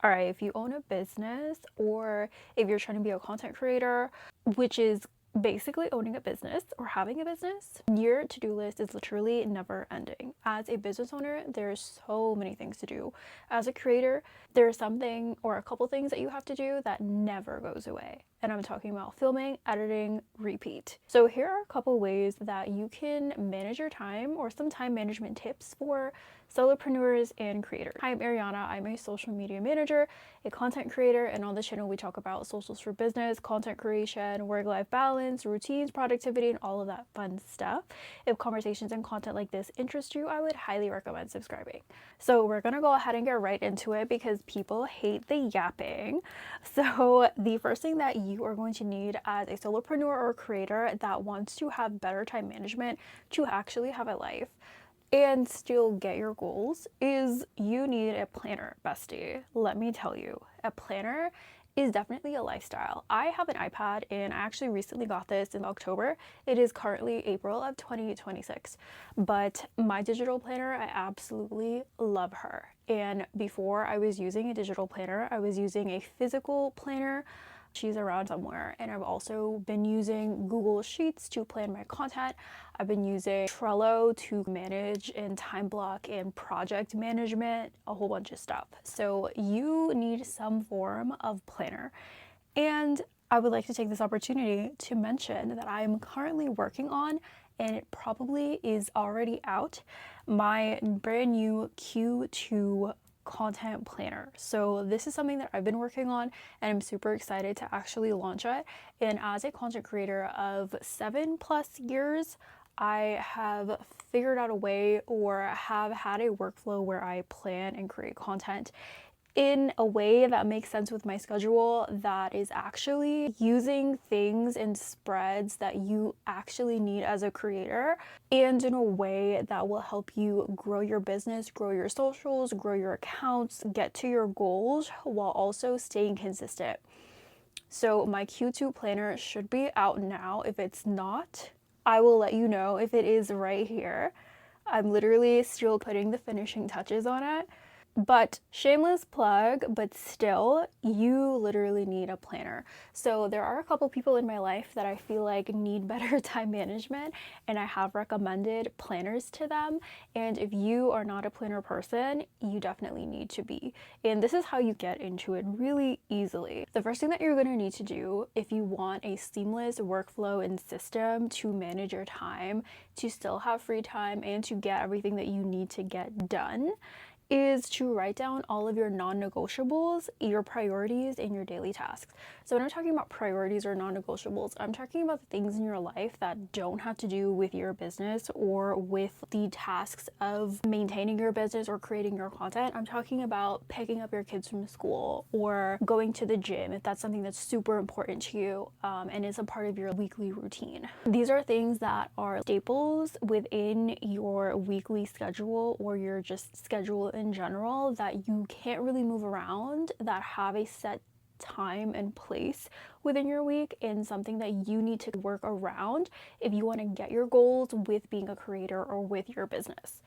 All right, if you own a business or if you're trying to be a content creator, which is basically owning a business or having a business, your to-do list is literally never ending. As a business owner, there's so many things to do. As a creator, there's something or a couple things that you have to do that never goes away. And I'm talking about filming, editing, repeat. So here are a couple ways that you can manage your time or some time management tips for solopreneurs and creators. Hi, I'm Ariana. I'm a social media manager, a content creator, and on this channel we talk about socials for business, content creation, work-life balance, routines, productivity, and all of that fun stuff. If conversations and content like this interest you, I would highly recommend subscribing. So we're gonna go ahead and get right into it because people hate the yapping. So the first thing that you are going to need as a solopreneur or creator that wants to have better time management to actually have a life and still get your goals is you need a planner, bestie. Let me tell you, a planner is definitely a lifestyle. I have an iPad and I actually recently got this in October. It is currently April of 2026, but my digital planner, I absolutely love her. And before I was using a digital planner, I was using a physical planner. She's around somewhere. And I've also been using Google Sheets to plan my content. I've been using Trello to manage and time block and project management, a whole bunch of stuff. So you need some form of planner. And I would like to take this opportunity to mention that I'm currently working on, and it probably is already out, my brand new Q2 content planner. So this is something that I've been working on and I'm super excited to actually launch it. And as a content creator of 7+ years, I have figured out a way or have had a workflow where I plan and create content in a way that makes sense with my schedule, that is actually using things and spreads that you actually need as a creator, and in a way that will help you grow your business, grow your socials, grow your accounts, get to your goals while also staying consistent. So my Q2 planner should be out now. If it's not, I will let you know. If it is, right here. I'm literally still putting the finishing touches on it. But shameless plug, but still, you literally need a planner. So there are a couple people in my life that I feel like need better time management, and I have recommended planners to them. And if you are not a planner person, you definitely need to be. And this is how you get into it really easily. The first thing that you're gonna need to do if you want a seamless workflow and system to manage your time, to still have free time, and to get everything that you need to get done, is to write down all of your non-negotiables, your priorities, and your daily tasks. So when I'm talking about priorities or non-negotiables, I'm talking about the things in your life that don't have to do with your business or with the tasks of maintaining your business or creating your content. I'm talking about picking up your kids from school or going to the gym if that's something that's super important to you and is a part of your weekly routine. These are things that are staples within your weekly schedule or your just schedule in general that you can't really move around, that have a set time and place within your week, and something that you need to work around if you want to get your goals with being a creator or with your business.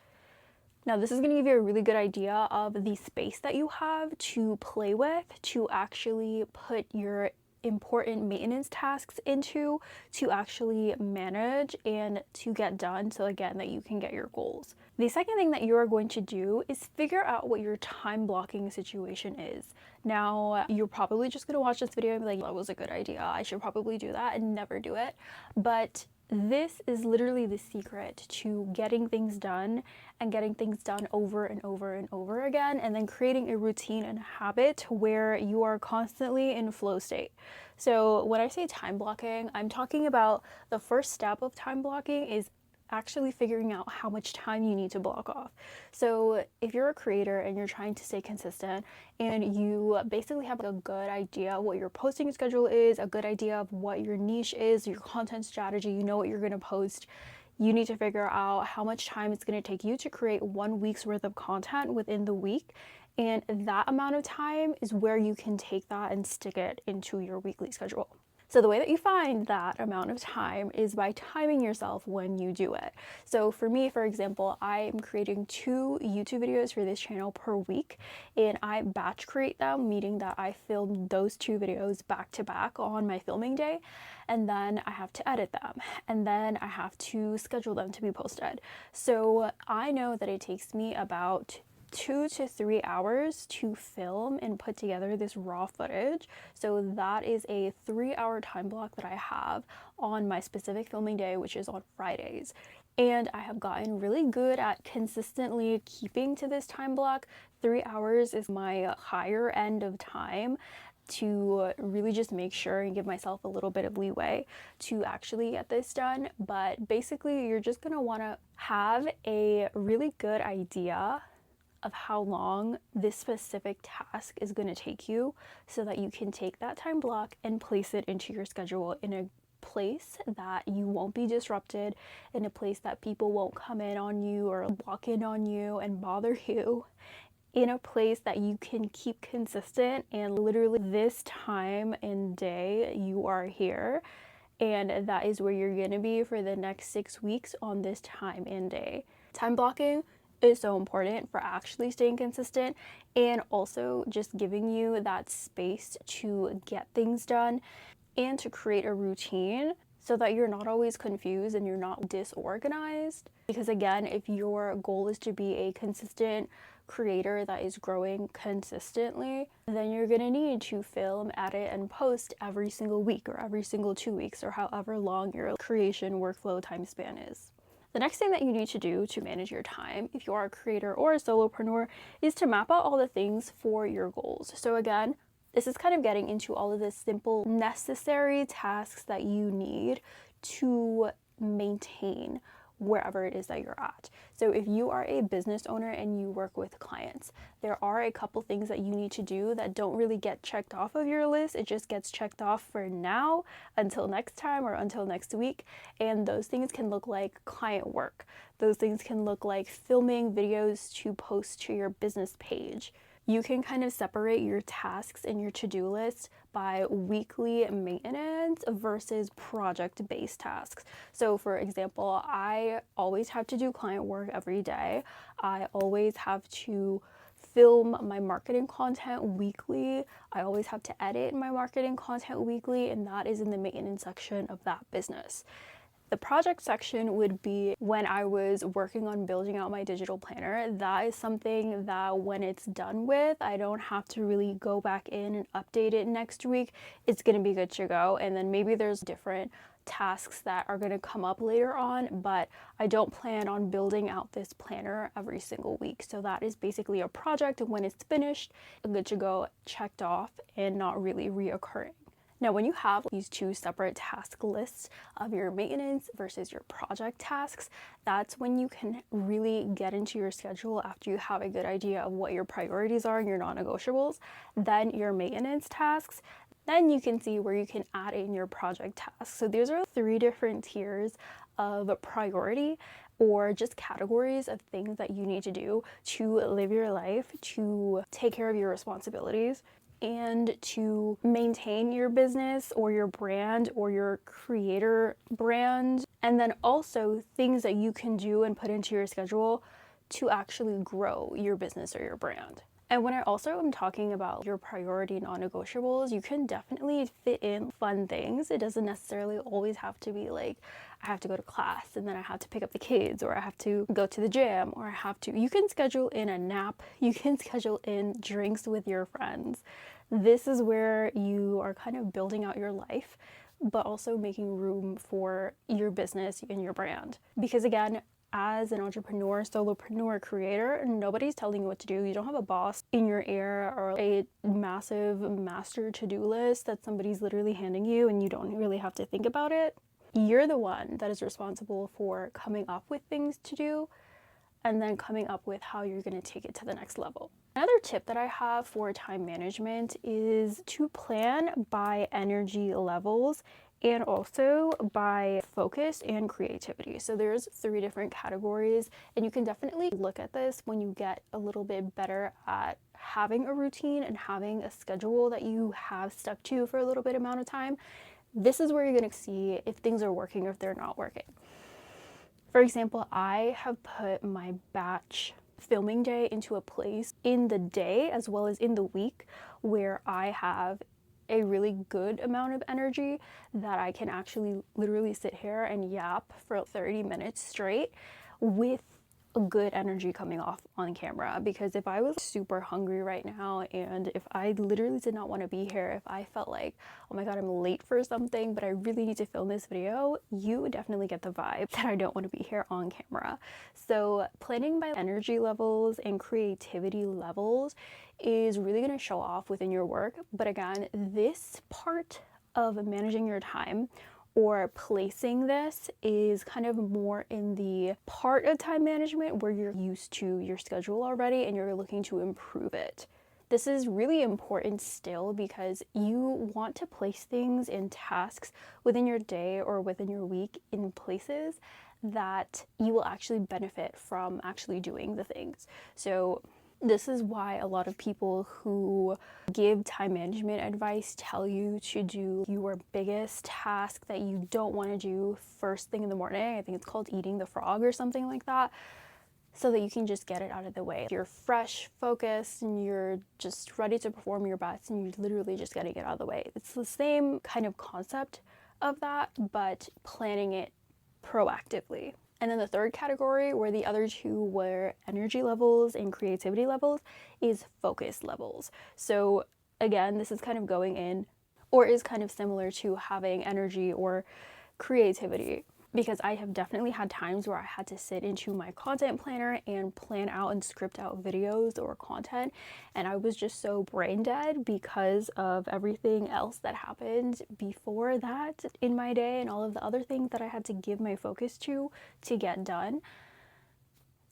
Now, this is going to give you a really good idea of the space that you have to play with, to actually put your important maintenance tasks into, to actually manage and to get done, so again that you can get your goals. The second thing that you are going to do is figure out what your time blocking situation is. Now, you're probably just going to watch this video and be like, that was a good idea, I should probably do that, and never do it. But this is literally the secret to getting things done and getting things done over and over and over again, and then creating a routine and habit where you are constantly in flow state. So when I say time blocking, I'm talking about the first step of time blocking is actually figuring out how much time you need to block off. So if you're a creator and you're trying to stay consistent and you basically have a good idea of what your posting schedule is, a good idea of what your niche is, your content strategy, you know what you're going to post, you need to figure out how much time it's going to take you to create 1 week's worth of content within the week. And that amount of time is where you can take that and stick it into your weekly schedule. So the way that you find that amount of time is by timing yourself when you do it. So for me, for example, I'm creating 2 YouTube videos for this channel per week, and I batch create them, meaning that I film those 2 videos back to back on my filming day, and then I have to edit them, and then I have to schedule them to be posted. So I know that it takes me about 2 to 3 hours to film and put together this raw footage. So that is a 3-hour time block that I have on my specific filming day, which is on Fridays. And I have gotten really good at consistently keeping to this time block. 3 hours is my higher end of time to really just make sure and give myself a little bit of leeway to actually get this done. But basically, you're just gonna wanna have a really good idea of how long this specific task is going to take you, so that you can take that time block and place it into your schedule in a place that you won't be disrupted, in a place that people won't come in on you or walk in on you and bother you, in a place that you can keep consistent, and literally this time and day you are here, and that is where you're going to be for the next 6 weeks on this time and day. Time blocking is so important for actually staying consistent, and also just giving you that space to get things done and to create a routine so that you're not always confused and you're not disorganized. Because again, if your goal is to be a consistent creator that is growing consistently, then you're gonna need to film, edit, and post every single week or every single 2 weeks, or however long your creation workflow time span is. The next thing that you need to do to manage your time, if you are a creator or a solopreneur, is to map out all the things for your goals. So again, this is kind of getting into all of the simple, necessary tasks that you need to maintain wherever it is that you're at. So if you are a business owner and you work with clients, there are a couple things that you need to do that don't really get checked off of your list. It just gets checked off for now until next time or until next week. And those things can look like client work. Those things can look like filming videos to post to your business page. You can kind of separate your tasks and your to-do list by weekly maintenance versus project-based tasks. So for example, I always have to do client work every day. I always have to film my marketing content weekly. I always have to edit my marketing content weekly, and that is in the maintenance section of that business. The project section would be when I was working on building out my digital planner. That is something that when it's done with, I don't have to really go back in and update it next week. It's gonna be good to go. And then maybe there's different tasks that are gonna come up later on, but I don't plan on building out this planner every single week. So that is basically a project, and when it's finished, good to go, checked off, and not really reoccurring. Now, when you have these 2 separate task lists of your maintenance versus your project tasks, that's when you can really get into your schedule after you have a good idea of what your priorities are and your non-negotiables. Then your maintenance tasks, then you can see where you can add in your project tasks. So these are 3 different tiers of priority, or just categories of things that you need to do to live your life, to take care of your responsibilities, and to maintain your business or your brand or your creator brand. And then also things that you can do and put into your schedule to actually grow your business or your brand. And when I also am talking about your priority non-negotiables, you can definitely fit in fun things. It doesn't necessarily always have to be like, I have to go to class and then I have to pick up the kids, or I have to go to the gym, or you can schedule in a nap, you can schedule in drinks with your friends. This is where you are kind of building out your life, but also making room for your business and your brand. Because again, as an entrepreneur, solopreneur, creator, nobody's telling you what to do. You don't have a boss in your ear or a massive master to-do list that somebody's literally handing you and you don't really have to think about it. You're the one that is responsible for coming up with things to do and then coming up with how you're going to take it to the next level. Another tip that I have for time management is to plan by energy levels and also by focus and creativity. So there's 3 different categories, and you can definitely look at this when you get a little bit better at having a routine and having a schedule that you have stuck to for a little bit amount of time. this is where you're going to see if things are working or if they're not working. For example, I have put my batch filming day into a place in the day as well as in the week where I have a really good amount of energy that I can actually literally sit here and yap for 30 minutes straight with a good energy coming off on camera. Because if I was super hungry right now and if I literally did not want to be here, if I felt like, oh my god, I'm late for something but I really need to film this video, you would definitely get the vibe that I don't want to be here on camera. So planning by energy levels and creativity levels is really going to show off within your work. But again, this part of managing your time or placing this is kind of more in the part of time management where you're used to your schedule already and you're looking to improve it. This is really important still because you want to place things in tasks within your day or within your week in places that you will actually benefit from actually doing the things. So this is why a lot of people who give time management advice tell you to do your biggest task that you don't want to do first thing in the morning. I think it's called eating the frog or something like that, so that you can just get it out of the way. You're fresh, focused, and you're just ready to perform your best, and you're literally just getting it out of the way. It's the same kind of concept of that, but planning it proactively. And then the third category, where the other two were energy levels and creativity levels, is focus levels. So again, this is kind of going in, or is kind of similar to having energy or creativity, because I have definitely had times where I had to sit into my content planner and plan out and script out videos or content, and I was just so brain dead because of everything else that happened before that in my day and all of the other things that I had to give my focus to get done.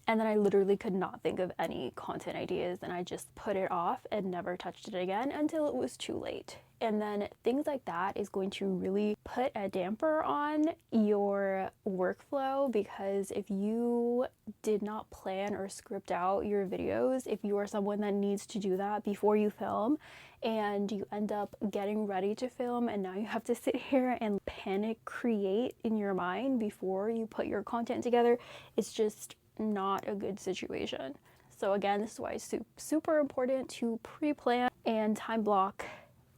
And then I literally could not think of any content ideas, and I just put it off and never touched it again until it was too late. And then things like that is going to really put a damper on your workflow, because if you did not plan or script out your videos, if you are someone that needs to do that before you film and you end up getting ready to film and now you have to sit here and panic create in your mind before you put your content together, it's just not a good situation. So again, this is why it's super important to pre-plan and time block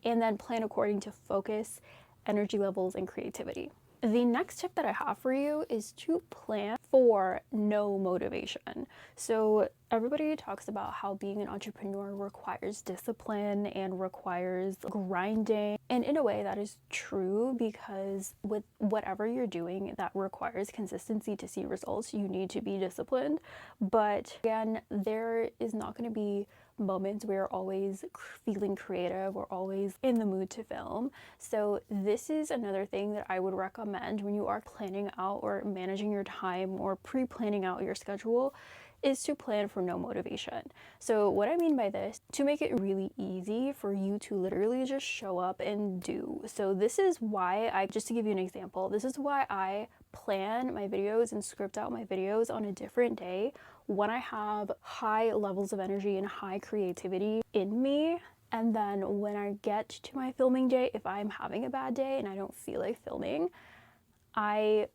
and then plan according to focus, energy levels, and creativity. The next tip that I have for you is to plan for no motivation. So everybody talks about how being an entrepreneur requires discipline and requires grinding. And in a way that is true, because with whatever you're doing that requires consistency to see results, you need to be disciplined. But again, there is not going to be moments where you're always feeling creative or always in the mood to film. So this is another thing that I would recommend when you are planning out or managing your time or pre-planning out your schedule, is to plan for no motivation. So what I mean by this, to make it really easy for you to literally just show up and do. So this is why just to give you an example, this is why I plan my videos and script out my videos on a different day when I have high levels of energy and high creativity in me. And then when I get to my filming day, if I'm having a bad day and I don't feel like filming, there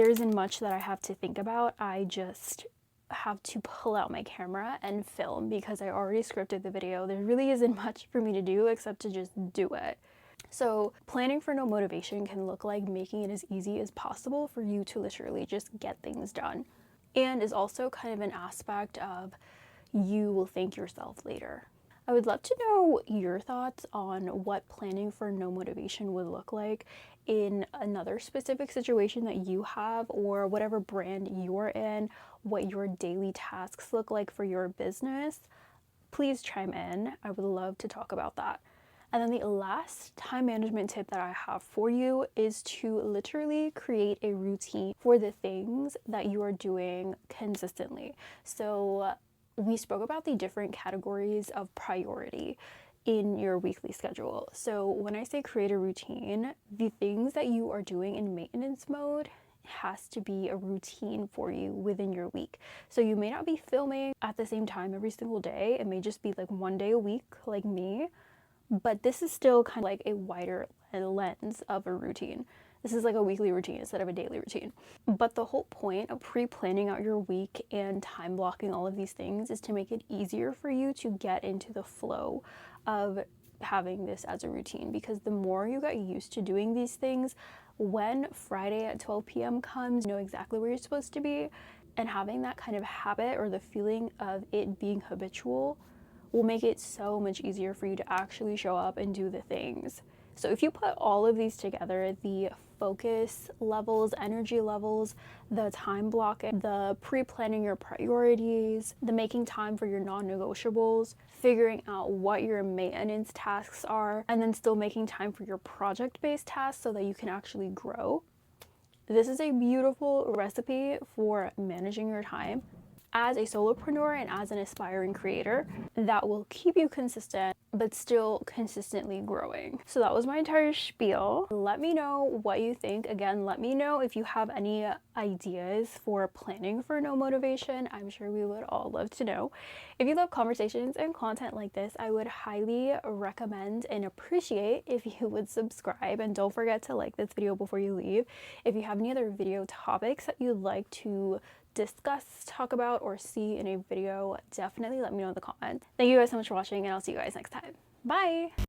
isn't much that I have to think about. I just have to pull out my camera and film because I already scripted the video. There really isn't much for me to do except to just do it. So planning for no motivation can look like making it as easy as possible for you to literally just get things done, and is also kind of an aspect of you will thank yourself later. I would love to know your thoughts on what planning for no motivation would look like in another specific situation that you have, or whatever brand you're in, what your daily tasks look like for your business. Please chime in. I would love to talk about that. And then the last time management tip that I have for you is to literally create a routine for the things that you are doing consistently. So we spoke about the different categories of priority in your weekly schedule. So when I say create a routine, the things that you are doing in maintenance mode has to be a routine for you within your week. So you may not be filming at the same time every single day. It may just be like one day a week, like me. but this is still kind of like a wider lens of a routine. This is like a weekly routine instead of a daily routine. But the whole point of pre-planning out your week and time blocking all of these things is to make it easier for you to get into the flow of having this as a routine, because the more you get used to doing these things, when Friday at 12 p.m. comes, you know exactly where you're supposed to be, and having that kind of habit or the feeling of it being habitual will make it so much easier for you to actually show up and do the things. So if you put all of these together, the focus levels, energy levels, the time blocking, the pre-planning your priorities, the making time for your non-negotiables, figuring out what your maintenance tasks are, and then still making time for your project-based tasks so that you can actually grow. This is a beautiful recipe for managing your time as a solopreneur and as an aspiring creator that will keep you consistent but still consistently growing. So that was my entire spiel. Let me know what you think. Again, let me know if you have any ideas for planning for no motivation. I'm sure we would all love to know. If you love conversations and content like this, I would highly recommend and appreciate if you would subscribe, and don't forget to like this video before you leave. If you have any other video topics that you'd like to discuss, talk about, or see in a video, definitely let me know in the comments. Thank you guys so much for watching, and I'll see you guys next time. Bye!